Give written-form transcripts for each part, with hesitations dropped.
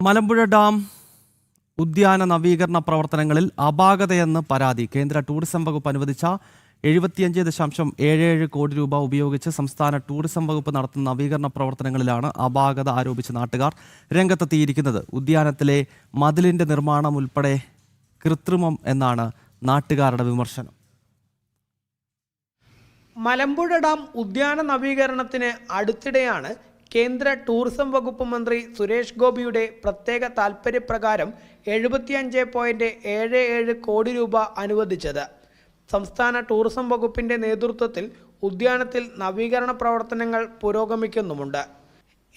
Malampuzha dam ഉദ്യാന നവീകരണ പ്രവർത്തനങ്ങളിൽ അപാകതയെന്ന് പരാതി. കേന്ദ്ര ടൂറിസം വകുപ്പ് അനുവദിച്ച 75.77 കോടി രൂപ ഉപയോഗിച്ച് സംസ്ഥാന ടൂറിസം വകുപ്പ് നടത്തുന്ന നവീകരണ പ്രവർത്തനങ്ങളിലാണ് അപാകത ആരോപിച്ച് നാട്ടുകാർ രംഗത്തെത്തിയിരിക്കുന്നത്. ഉദ്യാനത്തിലെ മതിലിന്റെ നിർമ്മാണം ഉൾപ്പെടെ കൃത്രിമം എന്നാണ് നാട്ടുകാരുടെ വിമർശനം. മലമ്പുഴ ഡാം ഉദ്യാന നവീകരണത്തിന് അടുത്തിടെയാണ് കേന്ദ്ര ടൂറിസം വകുപ്പ് മന്ത്രി സുരേഷ് ഗോപിയുടെ പ്രത്യേക താൽപ്പര്യപ്രകാരം 75.77 കോടി രൂപ അനുവദിച്ചത്. സംസ്ഥാന ടൂറിസം വകുപ്പിന്റെ നേതൃത്വത്തിൽ ഉദ്യാനത്തിൽ നവീകരണ പ്രവർത്തനങ്ങൾ പുരോഗമിക്കുന്നുമുണ്ട്.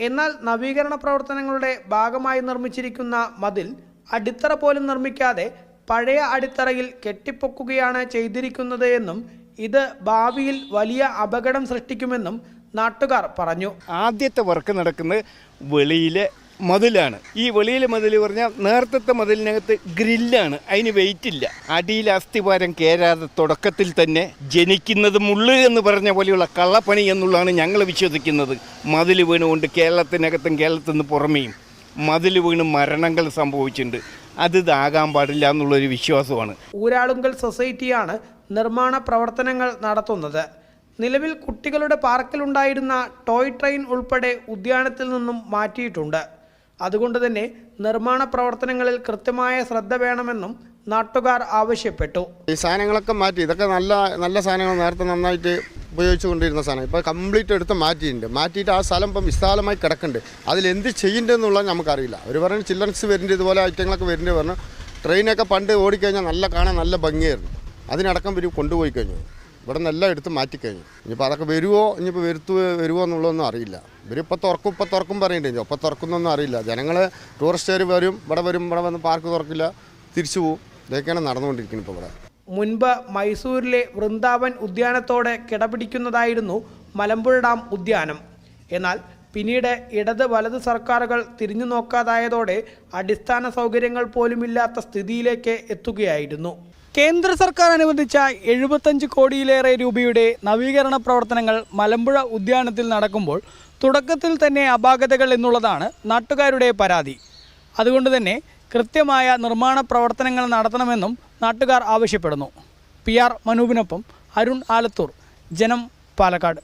എന്നാൽ നവീകരണ പ്രവർത്തനങ്ങളുടെ ഭാഗമായി നിർമ്മിച്ചിരിക്കുന്ന മതിൽ അടിത്തറ പോലും നിർമ്മിക്കാതെ പഴയ അടിത്തറയിൽ കെട്ടിപ്പൊക്കുകയാണ് ചെയ്തിരിക്കുന്നത് എന്നും ഇത് ഭാവിയിൽ വലിയ അപകടം സൃഷ്ടിക്കുമെന്നും നാട്ടുകാർ പറഞ്ഞു. ആദ്യത്തെ വർക്ക് നടക്കുന്നത് വെളിയിലെ മതിലാണ്. ഈ വെളിയിലെ മതിൽ പറഞ്ഞാൽ നേരത്തെ മതിലിനകത്ത് ഗ്രില്ലാണ്, അതിന് വെയിറ്റ് ഇല്ല. അടിയിൽ അസ്ഥിവാരം കയറാതെ തുടക്കത്തിൽ തന്നെ ജനിക്കുന്നത് മുള്ള് എന്ന് പറഞ്ഞ പോലെയുള്ള കള്ളപ്പണി എന്നുള്ളതാണ് ഞങ്ങൾ വിശ്വസിക്കുന്നത്. മതിൽ വീണുകൊണ്ട് കേരളത്തിനകത്തും കേരളത്തിൽ നിന്ന് പുറമേയും മതിൽ വീണ് മരണങ്ങൾ സംഭവിച്ചിട്ടുണ്ട്. അത് ഇതാകാൻ പാടില്ല എന്നുള്ളൊരു വിശ്വാസമാണ്. ഊരാളുങ്കൽ സൊസൈറ്റിയാണ് നിർമ്മാണ പ്രവർത്തനങ്ങൾ നടത്തുന്നത്. നിലവിൽ കുട്ടികളുടെ പാർക്കിലുണ്ടായിരുന്ന ടോയ് ട്രെയിൻ ഉൾപ്പെടെ ഉദ്യാനത്തിൽ നിന്നും മാറ്റിയിട്ടുണ്ട്. അതുകൊണ്ട് തന്നെ നിർമ്മാണ പ്രവർത്തനങ്ങളിൽ കൃത്യമായ ശ്രദ്ധ വേണമെന്നും നാട്ടുകാർ ആവശ്യപ്പെട്ടു. ഈ സാധനങ്ങളൊക്കെ മാറ്റി, ഇതൊക്കെ നല്ല നല്ല സാധനങ്ങൾ നേരത്തെ നന്നായിട്ട് ഉപയോഗിച്ചുകൊണ്ടിരുന്ന സാധനം ഇപ്പോൾ കംപ്ലീറ്റ് എടുത്ത് മാറ്റിയിട്ട് ആ സ്ഥലം ഇപ്പം വിശാലമായി കിടക്കുന്നുണ്ട്. അതിലെന്ത് ചെയ്യേണ്ടതെന്നുള്ളത് നമുക്കറിയില്ല. അവർ പറഞ്ഞ് ചിൽഡ്രൻസ് വരുന്നുണ്ട്, ഇതുപോലെ ഐറ്റങ്ങളൊക്കെ വരുന്നുണ്ട് പറഞ്ഞു. ട്രെയിനൊക്കെ പണ്ട് ഓടിക്കഴിഞ്ഞാൽ കാണാൻ നല്ല ഭംഗിയായിരുന്നു. അതിനടക്കം ഇവർ കൊണ്ടുപോയി കഴിഞ്ഞു. ഇവിടെ നിന്നെല്ലാം എടുത്ത് മാറ്റിക്കഴിഞ്ഞു. ഇനിയിപ്പോൾ അതൊക്കെ ഇനിയിപ്പോൾ വരുമോ എന്നുള്ളതൊന്നും അറിയില്ല. ഇവരിപ്പോൾ തുറക്കും പറയുന്നുണ്ട്. ഇപ്പോൾ തുറക്കുന്നൊന്നും അറിയില്ല. ജനങ്ങൾ ടൂറിസ്റ്റുകാർ ഇവിടെ വന്ന് പാർക്ക് തുറക്കില്ല, തിരിച്ചു പോകും. ഇതൊക്കെയാണ് നടന്നുകൊണ്ടിരിക്കുന്നത് ഇപ്പോൾ ഇവിടെ. മുൻപ് മൈസൂരിലെ വൃന്ദാവൻ ഉദ്യാനത്തോടെ കിടപിടിക്കുന്നതായിരുന്നു മലമ്പുഴ ഡാം ഉദ്യാനം. എന്നാൽ പിന്നീട് ഇടത് വലത് സർക്കാരുകൾ തിരിഞ്ഞു നോക്കാതായതോടെ അടിസ്ഥാന സൗകര്യങ്ങൾ പോലുമില്ലാത്ത സ്ഥിതിയിലേക്ക് എത്തുകയായിരുന്നു. കേന്ദ്ര സർക്കാർ അനുവദിച്ച 75 കോടിയിലേറെ രൂപയുടെ നവീകരണ പ്രവർത്തനങ്ങൾ മലമ്പുഴ ഉദ്യാനത്തിൽ നടക്കുമ്പോൾ തുടക്കത്തിൽ തന്നെ അപാകതകൾ എന്നുള്ളതാണ് നാട്ടുകാരുടെ പരാതി. അതുകൊണ്ട് തന്നെ കൃത്യമായ നിർമ്മാണ പ്രവർത്തനങ്ങൾ നടത്തണമെന്നും നാട്ടുകാർ ആവശ്യപ്പെടുന്നു. PR മനൂപിനൊപ്പം അരുൺ ആലത്തൂർ, ജനം, പാലക്കാട്.